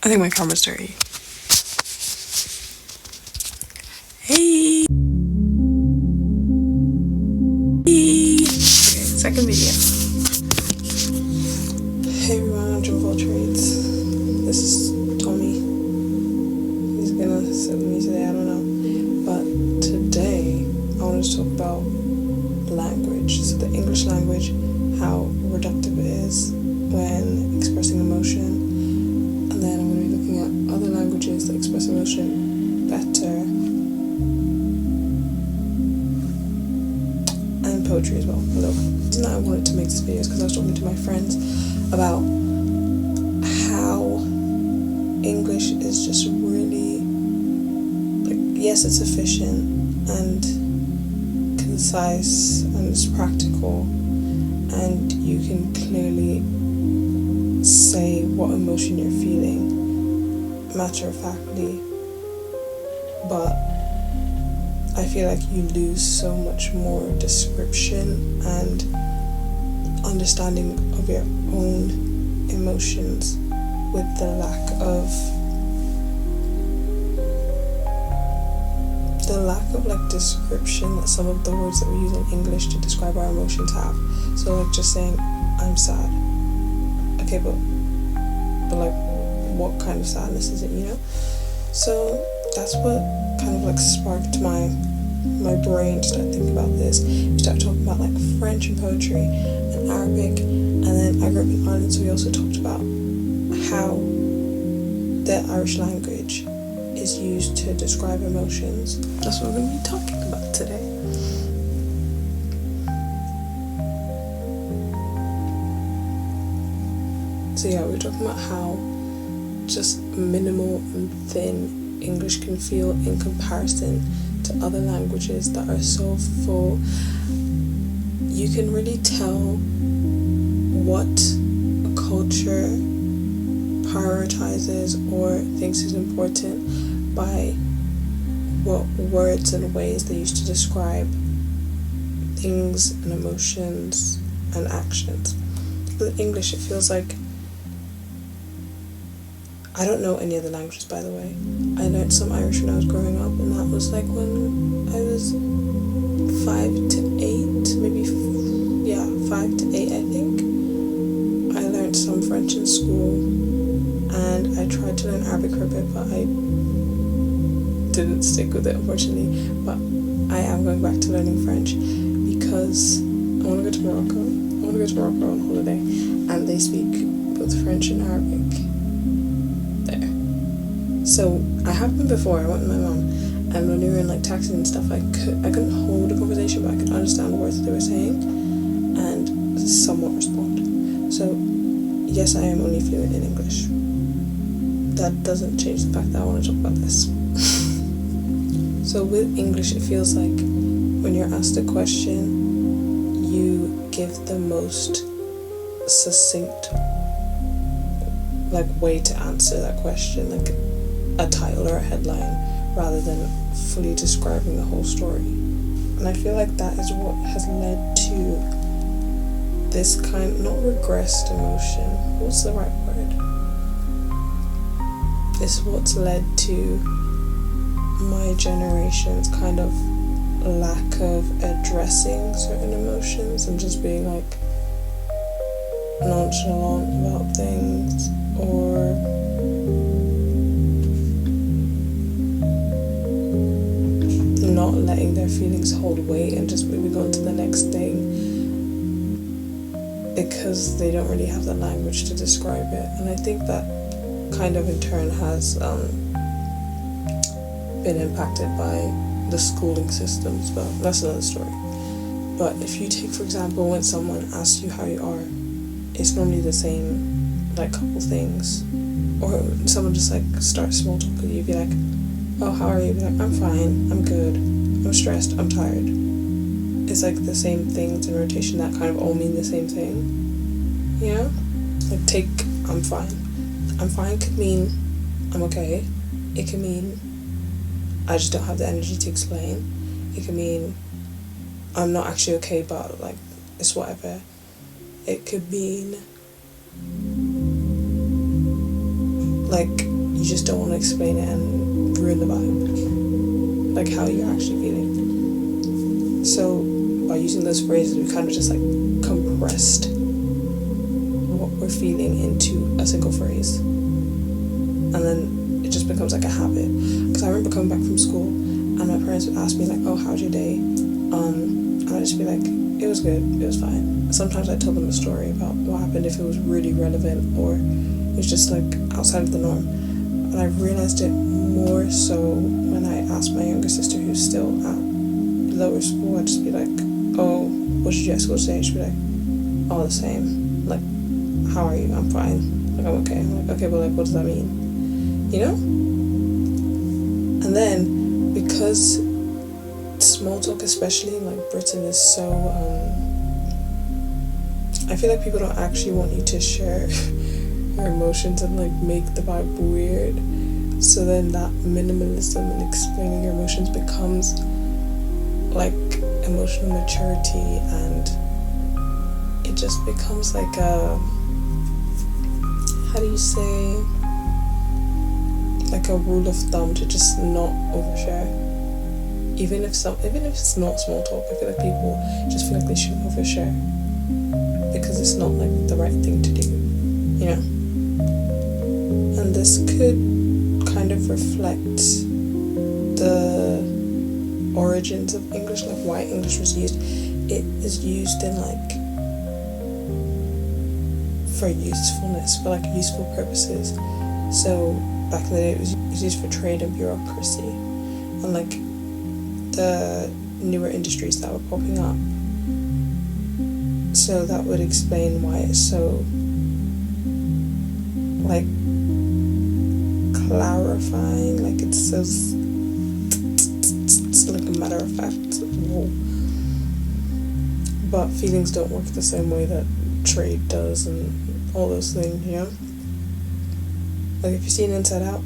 I think my camera's dirty. Hey! Okay, second video. Hey everyone, I'm Jim Trades. This is Tommy. He's gonna sit with me today, I don't know. But today, I want to talk about language. So the English language, how reductive it is when expressing emotion. And then I'm going to be looking at other languages that express emotion better. And poetry as well. Although, the reason I wanted to make this video is because I was talking to my friends about how English is just really, yes, it's efficient and concise and it's practical, and you can clearly say what emotion you're feeling matter-of-factly, but I feel like you lose so much more description and understanding of your own emotions with the lack of description that some of the words that we use in English to describe our emotions have. So just saying, I'm sad. Okay, but what kind of sadness is it, So that's what kind of sparked my brain to start thinking about this. We started talking about French and poetry and Arabic, and then I grew up in Ireland, so we also talked about how the Irish language is used to describe emotions. That's what we're going to be talking about today. So yeah, we're talking about how just minimal and thin English can feel in comparison to other languages that are so full. You can really tell what a culture prioritizes or thinks is important by what words and ways they use to describe things and emotions and actions. With English, it feels like, I don't know any other languages, by the way. I learned some Irish when I was growing up, and that was when I was 5 to 8, maybe, 5 to 8, I think. I learned some French in school, and I tried to learn Arabic for a bit, but I didn't stick with it, unfortunately. But I am going back to learning French because I want to go to Morocco. I want to go to Morocco on holiday, and they speak both French and Arabic. So I have been before. I went with my mom, and when we were in taxis and stuff, I couldn't hold a conversation, but I could understand the words that they were saying and somewhat respond. So yes, I am only fluent in English. That doesn't change the fact that I want to talk about this. So with English, it feels like when you're asked a question, you give the most succinct way to answer that question, a title or a headline, rather than fully describing the whole story. And I feel like that is what has led to this not regressed emotion, what's the right word? It's what's led to my generation's kind of lack of addressing certain emotions and just being nonchalant about things, or not letting their feelings hold weight and just moving on to the next thing because they don't really have the language to describe it. And I think that kind of in turn has been impacted by the schooling systems, but that's another story. But if you take, for example, when someone asks you how you are, it's normally the same couple things, or someone just starts small talk with you. You'd be like, oh, how are you? You'd be like, I'm fine, I'm good, I'm stressed, I'm tired. It's the same things in rotation that kind of all mean the same thing, take I'm fine. I'm fine could mean I'm okay. It can mean I just don't have the energy to explain. It can mean I'm not actually okay, but it's whatever. It could mean you just don't want to explain it and ruin the vibe, like how you're actually feeling. So by using those phrases, we kind of just like compressed what we're feeling into a single phrase, and then it just becomes like a habit. Because I remember coming back from school and my parents would ask me like, oh, how's your day? And I'd just be like, it was good, it was fine. Sometimes I'd tell them a story about what happened if it was really relevant or it was just like outside of the norm. And I realized it more so when I asked my younger sister, who's still at lower school. I'd just be like, oh, what did you at school today? She'd be like, all the same. Like, how are you? I'm fine. Like, I'm okay. I'm like, okay, but like, what does that mean? You know? And then, because small talk, especially in like Britain, is so, I feel like people don't actually want you to share your emotions and like make the vibe weird. So then that minimalism and explaining your emotions becomes like emotional maturity, and it just becomes like a, how do you say, like a rule of thumb to just not overshare. Even if it's not small talk, I feel like people just feel like they should overshare because it's not like the right thing to do, you know. And this could kind of reflect the origins of English, like why English was used. It is used in like for usefulness, for like useful purposes. So back in the day it was used for trade and bureaucracy and like the newer industries that were popping up. So that would explain why it's so like clarifying, like it's so it's like a matter of fact. Whoa. But feelings don't work the same way that trade does and all those things, you know? Like if you've seen Inside Out,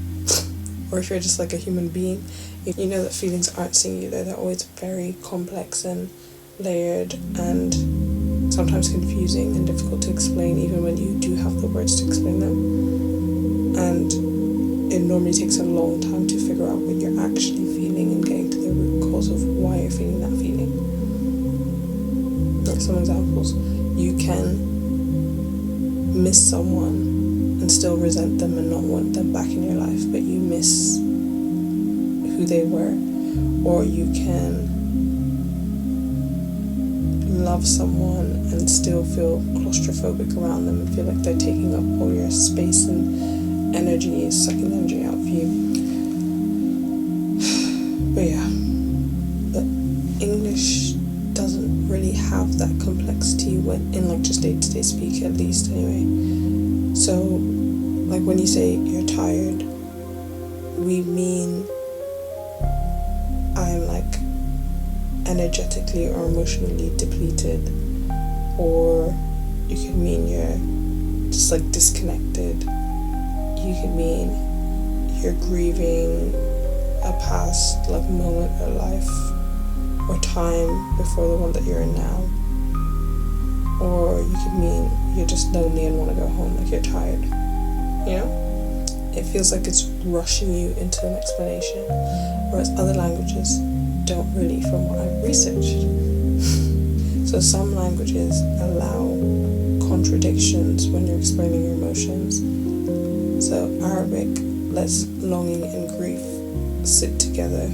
or if you're just like a human being, you know that feelings aren't singular. They're always very complex and layered and sometimes confusing and difficult to explain even when you do have the words to explain them. And it normally takes a long time to figure out what you're actually feeling and getting to the root cause of why you're feeling that feeling. Like some examples, you can miss someone and still resent them and not want them back in your life, but you miss who they were. Or you can love someone and still feel claustrophobic around them and feel like they're taking up all your space and energy, sucking energy out of you. But yeah, but English doesn't really have that complexity in like just day-to-day speak, at least anyway. So like when you say you're tired, we mean I'm like energetically or emotionally depleted, or you could mean you're just like disconnected. You could mean you're grieving a past like moment or life or time before the one that you're in now. Or you could mean you're just lonely and want to go home, like you're tired, you know? It feels like it's rushing you into an explanation, whereas other languages don't really, from what I've researched. So some languages allow contradictions when you're explaining your emotions. So Arabic lets longing and grief sit together,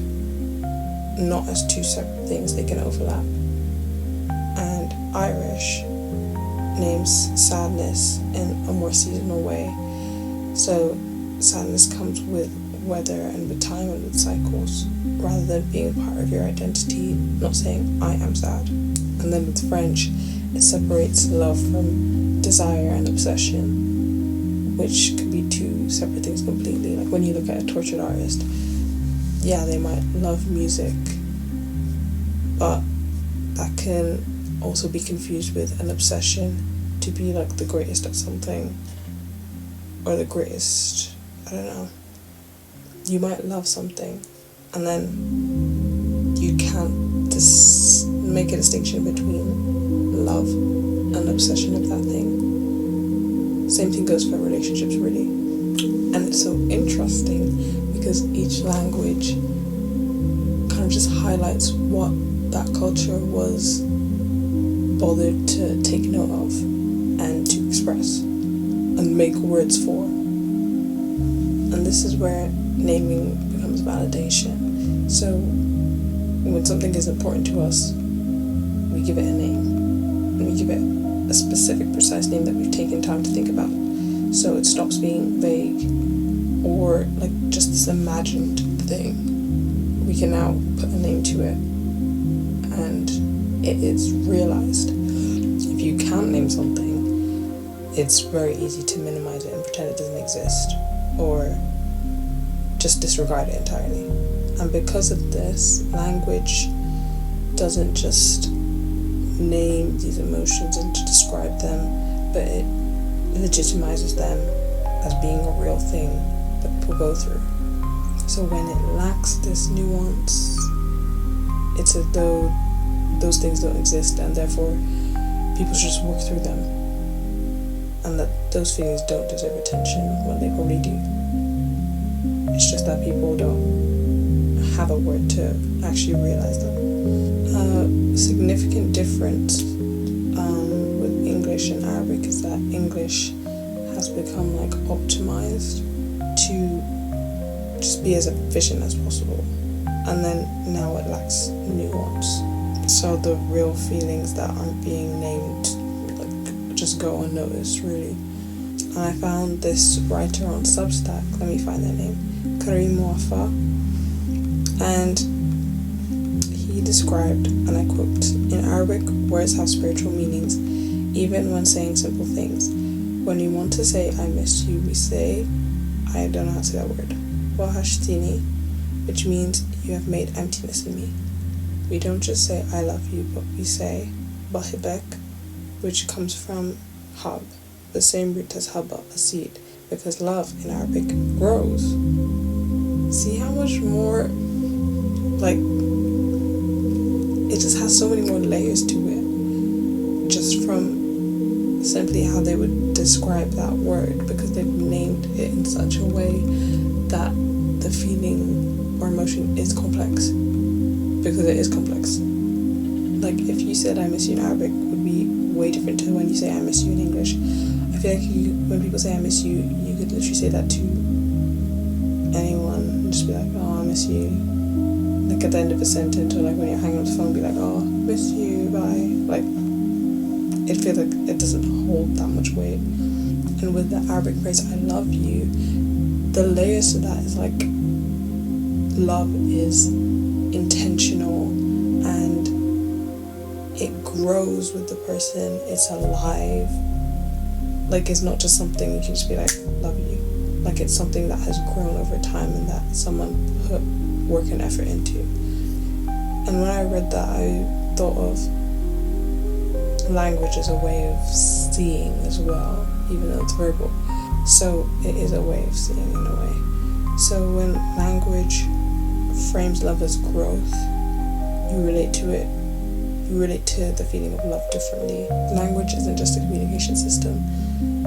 not as two separate things, they can overlap. And Irish names sadness in a more seasonal way. So sadness comes with weather and with time and with cycles, rather than being part of your identity, not saying I am sad. And then with French, it separates love from desire and obsession, which could be two separate things completely. Like when you look at a tortured artist, yeah, they might love music, but that can also be confused with an obsession to be like the greatest at something, or the greatest, I don't know. You might love something and then you can't make a distinction between love and obsession of that thing. Same thing goes for relationships, really. And it's so interesting because each language kind of just highlights what that culture was bothered to take note of and to express and make words for. And this is where naming becomes validation. So when something is important to us, we give it a name. And we give it a specific, precise name that we've taken time to think about. So it stops being vague or like just this imagined thing. We can now put a name to it and it is realized. If you can't name something, it's very easy to minimize it and pretend it doesn't exist or just disregard it entirely. And because of this, language doesn't just name these emotions and to describe them, but it legitimizes them as being a real thing that people go through. So when it lacks this nuance, it's as though those things don't exist and therefore people should just work through them, and that those feelings don't deserve attention when they probably do. It's just that people don't have a word to actually realize them. A significant difference with English and Arabic is that English has become like optimized to just be as efficient as possible, and then now it lacks nuance. So the real feelings that aren't being named like just go unnoticed, really. And I found this writer on Substack, let me find their name, Karim Wafa, and he described, and I quote, "In Arabic, words have spiritual meanings, even when saying simple things. When we want to say, I miss you, we say, I don't know how to say that word, wahashtini, which means you have made emptiness in me. We don't just say, I love you, but we say, bahibek, which comes from hab, the same root as haba, a seed, because love in Arabic grows." See how much more, like, it just has so many more layers to it, just from simply how they would describe that word, because they've named it in such a way that the feeling or emotion is complex, because it is complex. Like, if you said I miss you in Arabic, would be way different to when you say I miss you in English. I feel like when people say I miss you, you could literally say that to anyone and just be like, oh, I miss you. Like at the end of a sentence, or like when you're hanging on the phone, be like, oh, miss you, bye. Like, it feels like it doesn't hold that much weight. And with the Arabic phrase, I love you, the layers to that is like, love is intentional and it grows with the person, it's alive. Like, it's not just something you can just be like, love you. Like, it's something that has grown over time and that someone put work and effort into. And when I read that, I thought of language as a way of seeing as well, even though it's verbal. So it is a way of seeing in a way. So when language frames love as growth, you relate to it. You relate to the feeling of love differently. Language isn't just a communication system.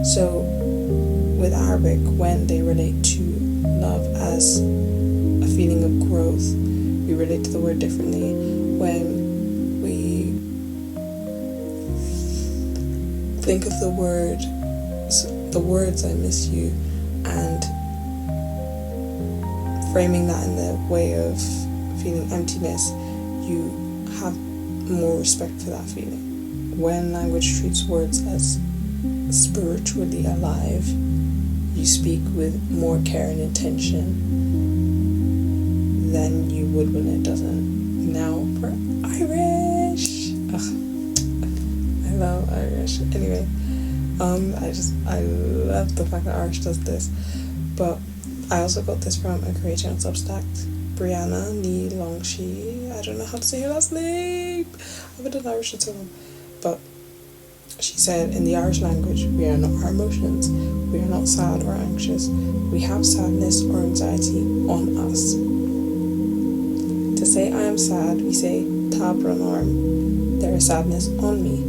So with Arabic, when they relate to love as a feeling of growth, we relate to the word differently. When we think of the words I miss you, and framing that in the way of feeling emptiness, you have more respect for that feeling. When language treats words as spiritually alive, you speak with more care and intention than you would when it doesn't. Now for Irish. I love Irish. Anyway, I love the fact that Irish does this. But I also got this from a creator on Substack, Brianna Ni Longshi. I don't know how to say her last name. I haven't done Irish in so long. But she said, in the Irish language, we are not our emotions. We are not sad or anxious. We have sadness or anxiety on us. To say I am sad, we say ta branorm. There is sadness on me.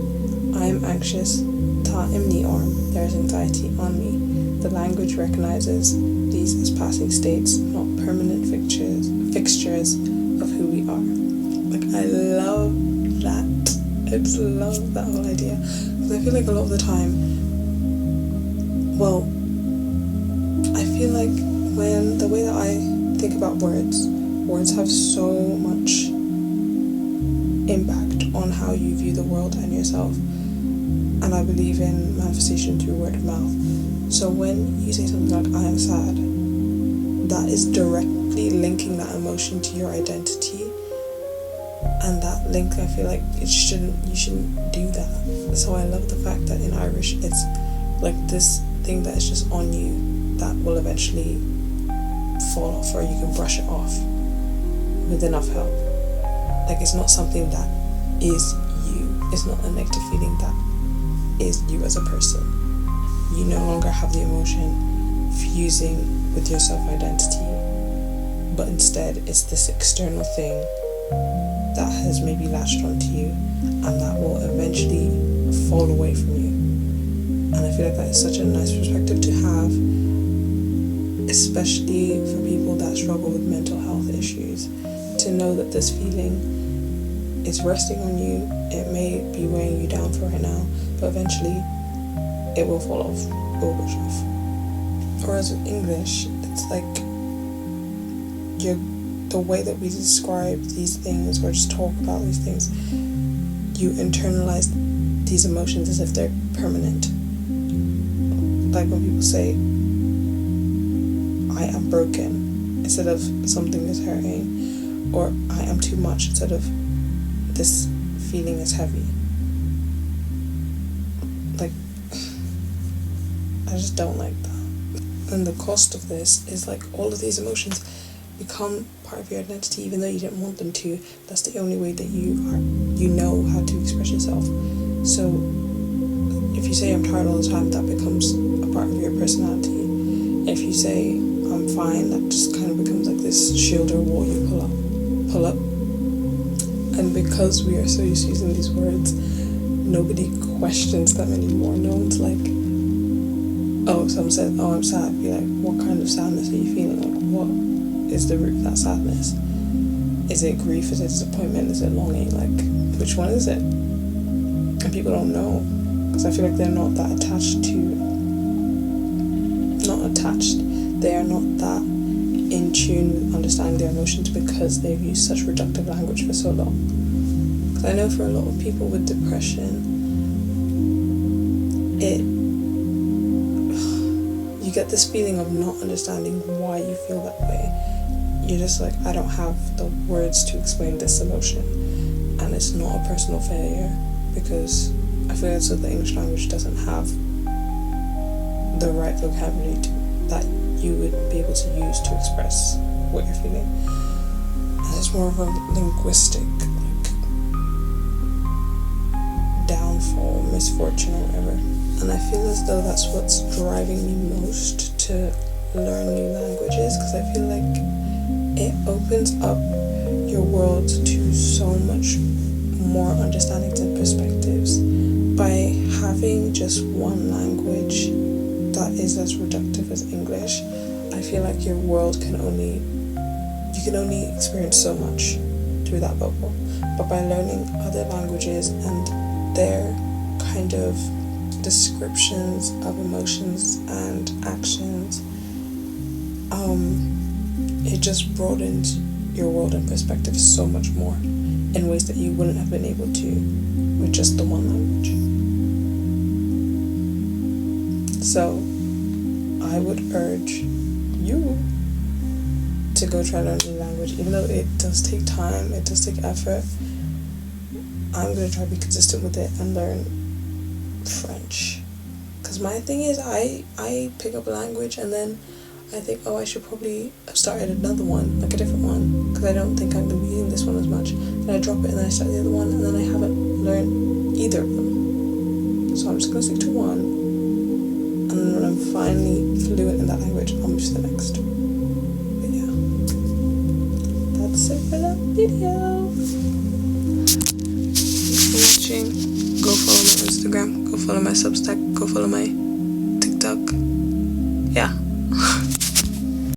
I am anxious, ta imni orm. There is anxiety on me. the language recognizes these as passing states, not permanent fixtures of who we are. Like, I love that. I just love that whole idea. Because I feel like a lot of the time, well, I feel like when the way that I think about words have so much impact on how you view the world and yourself. And I believe in manifestation through word of mouth. So when you say something like, I am sad, that is directly linking that emotion to your identity. And that link, I feel like you shouldn't do that. So I love the fact that in Irish, it's like this thing that is just on you that will eventually fall off, or you can brush it off with enough help. Like, it's not something that is you. It's not a negative feeling that is you as a person. You no longer have the emotion fusing with your self-identity, but instead it's this external thing that has maybe latched onto you and that will eventually fall away from you. And I feel like that is such a nice perspective to have, especially for people that struggle with mental health issues, to know that this feeling is resting on you. It may be weighing you down for right now, but eventually it will fall off, it will push off. Whereas with English, it's like the way that we describe these things or just talk about these things, you internalize these emotions as if they're permanent. Like when people say, I am broken, instead of something is hurting, or I am too much, instead of this feeling is heavy. Like, I just don't like that. And the cost of this is like all of these emotions become part of your identity even though you didn't want them to. That's the only way that you know how to express yourself. So if you say I'm tired all the time, that becomes a part of your personality. If you say I'm fine, that just kind of becomes like this shield or wall you pull up. And because we are so used to using these words, nobody questions them anymore. No one's like, oh, someone says, oh, I'm sad. Be like, what kind of sadness are you feeling? Like, what is the root of that sadness? Is it grief? Is it disappointment? Is it longing? Like, which one is it? And people don't know, because I feel like they're not that attached. They are not that in tune with understanding their emotions because they've used such reductive language for so long. Because I know for a lot of people with depression, you get this feeling of not understanding why you feel that way. You're just like, I don't have the words to explain this emotion. And it's not a personal failure, because I feel like the English language doesn't have the right vocabulary that you would be able to use to express what you're feeling. And it's more of a linguistic, like, downfall, misfortune, or whatever. And I feel as though that's what's driving me most to learn new languages, because I feel like it opens up your world to so much more understandings and perspectives. By having just one language that is as reductive as English, I feel like your world you can only experience so much through that bubble. But by learning other languages and their kind of descriptions of emotions and actions, it just broadens your world and perspective so much more in ways that you wouldn't have been able to with just the one language. So I would urge you to go try to learn a new language, even though it does take time, it does take effort. I'm going to try to be consistent with it and learn French. Because my thing is, I pick up a language and then I think, oh, I should probably have started another one, like a different one, because I don't think I'm going to be using this one as much. Then I drop it and then I start the other one, and then I haven't learned either of them. So I'm just going to stick to one, and then when I'm finally fluent in that language, I'll move to the next. But yeah, that's it for that video. Thanks for watching. Go follow my Instagram, go follow my Substack, go follow my TikTok.